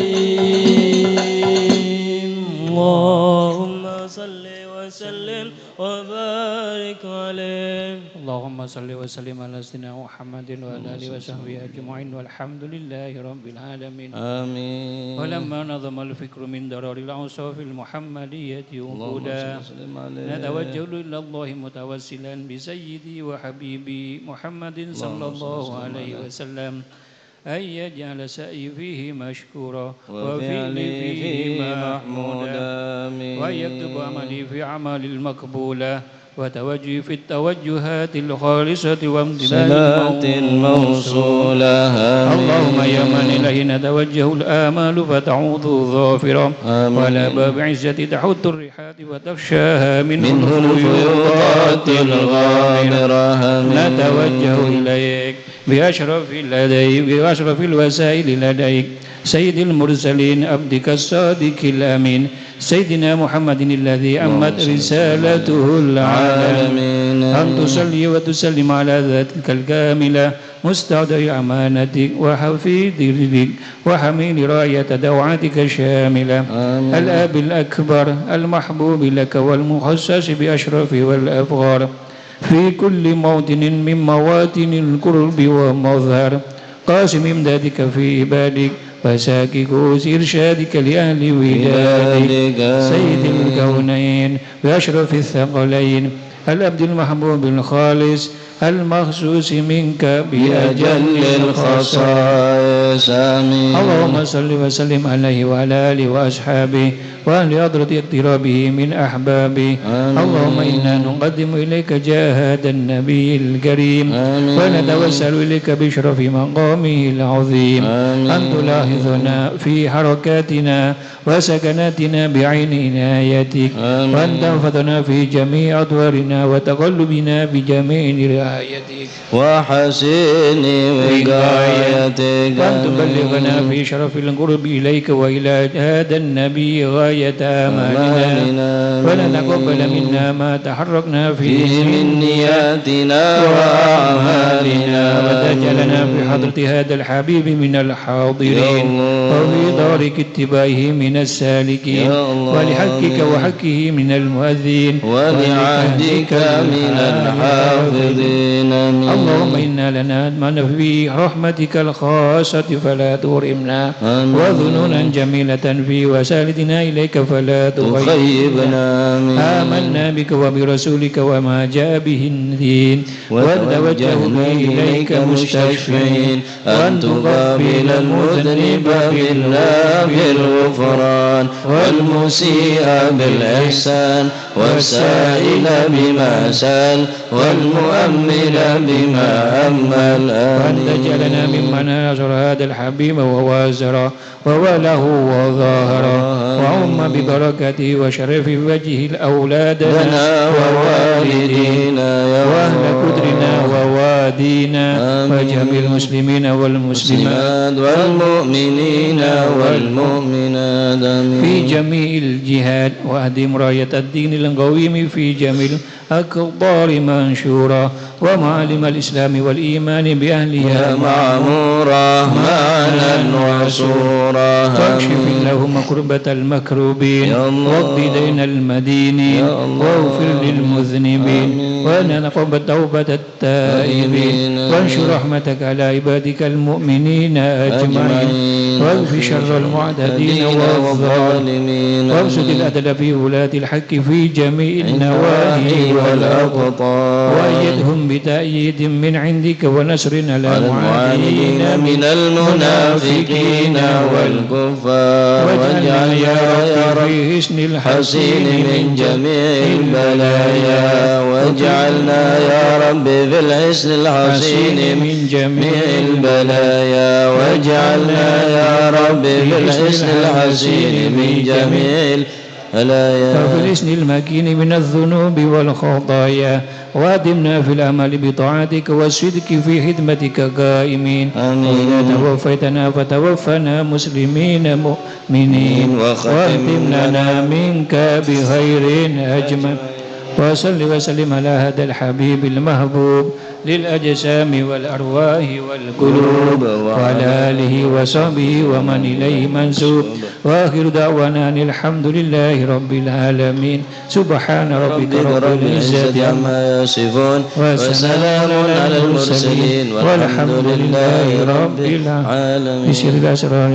اللهم صل وسلم وبارك عليه اللهم صل وسلم على سيدنا محمد وعلى آله وصحبه أجمعين والحمد لله رب العالمين آمين ولما نظم الفكر من درر الأوصاف المحمدية وقودا نتوجه إلى الله متوسلا بسيدي وحبيبي محمد صلى الله عليه وسلم أن يجعل سعي فيه مشكورا وفعلي فيه محمودا وأن يكتب عملي في أعمال المقبولة وتوجه في التوجهات الخالصة وامتداد صلاة الموصولة اللهم يا من إليه نتوجه الآمال فتعوض ظافرة ولا باب عزة تحط الرحات وتخشاها منه الفيوضات الغامرة نتوجه إليك بأشرف الوسائل لديك سيد المرسلين عبدك الصادق الأمين سيدنا محمد الذي أمت رسالته العالمين أن تصلي وتسلم على ذاتك الكاملة مستودع أمانتك وحفيظ رزقك وحميل راية دوعتك الشاملة الأب الأكبر المحبوب لك والمخصص بأشرف والأفغار في كل موطن من مواطن القرب ومظهر قاسم إمدادك في عبادك وساكك إرشادك لأهل ودادك سيد الكونين وأشرف الثقلين العبد المحبوب الخالص المخصوص منك بأجل الخصائص آمين اللهم صل وسلم عليه وعلى آله وأصحابه وأهل حضرة اقترابه من أحبابه اللهم إنا نقدم إليك جاه هذا النبي الكريم ونتوسل إليك بشرف مقامه العظيم أن تلاحظنا في حركاتنا وسكناتنا بعين عنايتك وأن تحفظنا في جميع أطوارنا وتقلبنا بجميع رعايتك وحسن وقايتك وأن تبلغنا في شرف القرب إليك وإلى هذا النبي غاية آمالنا ولا تقبل منا ما تحركنا فيه من نياتنا وأعمالنا وتجعلنا في حضرة هذا الحبيب من الحاضرين وفي دارك اتباعه من السالكين ولحقك وحقه من المؤذين ولعهدك من الحافظين اللهم إنا لنأمن في رحمتك الخاصة فلا تغرمنا وظنونا جميلة في وسالتنا إليك فلا تخيبنا آمنا بك وبرسولك وما جاء به الدين ونتوجه إليك مستشفعين أن تقبل المذنب بالله بالغفران والمسيء بالإحسان والسائل بما سال والمؤمل بما أمل وأن تجعلنا ممن ناصر هذا الحبيب ووازر ووله وظاهر وعم ببركته وشرف وجه الأولاد لنا ووالدينا وأهل قدرنا ووادينا وجميع المسلمين والمسلمات والمؤمنين والمؤمنات في جميع الجهاد وأهدم راية الدين القويم في جميع الأقطار منشورا ومعالم الإسلام والإيمان بأهلها معمورا معنا وسورا فاكشف اللهم كربة المكروبين واقض دين المدينين واغفر للمذنبين ونقبل توبة التائبين وانشر رحمتك على عبادك المؤمنين أجمعين واغفر شر المعتدين والظالمين وابسط العدل في ولاة الحق في جميع النواحي والأقطار وأيدهم بتأييد من عندك ونصر على المعادين من المنافقين والكفار واجعل يا رب في حسن الحسين من جميع البلايا واجعلنا يا رب في الحسن الحسين من جميع البلايا واجعلنا يا رب في الحسن الحسين من جميع وفي الاسم المكين من الذنوب والخطايا وادمنا في الأمل بطاعتك والصدق في خدمتك قائمين وإذا توفيتنا فتوفنا مسلمين مؤمنين واختم لنا منك بخير أجمل وصل وسلم على هذا الحبيب المحبوب للأجسام والأرواح والقلوب وعلى آله وصحبه ومن إليه منسوب وآخر دعوانا أن الحمد لله رب العالمين سبحان ربك رب العزة عما يصفون وسلام على المرسلين والحمد لله رب العالمين بسر الأسرار